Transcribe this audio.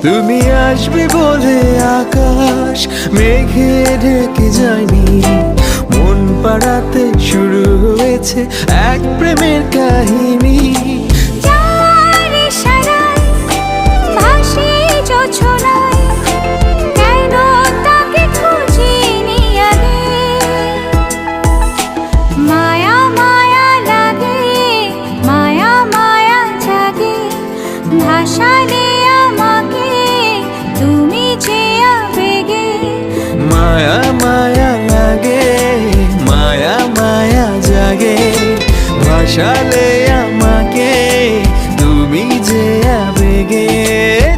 তুমি আসবে বলে আকাশ মেঘে ঢেকে যায়নি, মন পাড়াতে শুরু হয়েছে এক প্রেমের কাহিনী। যার ইশারায় ভাসি জোছনায়, কেন তাকে খুঁজিনি আগে। মায়া মায়া লাগে, মায়া মায়া জাগে, ভাসালে আমাকে তুমি যে আবেগে। মায়া মায়া লাগে, মায়া মায়া জাগে, ভাসালে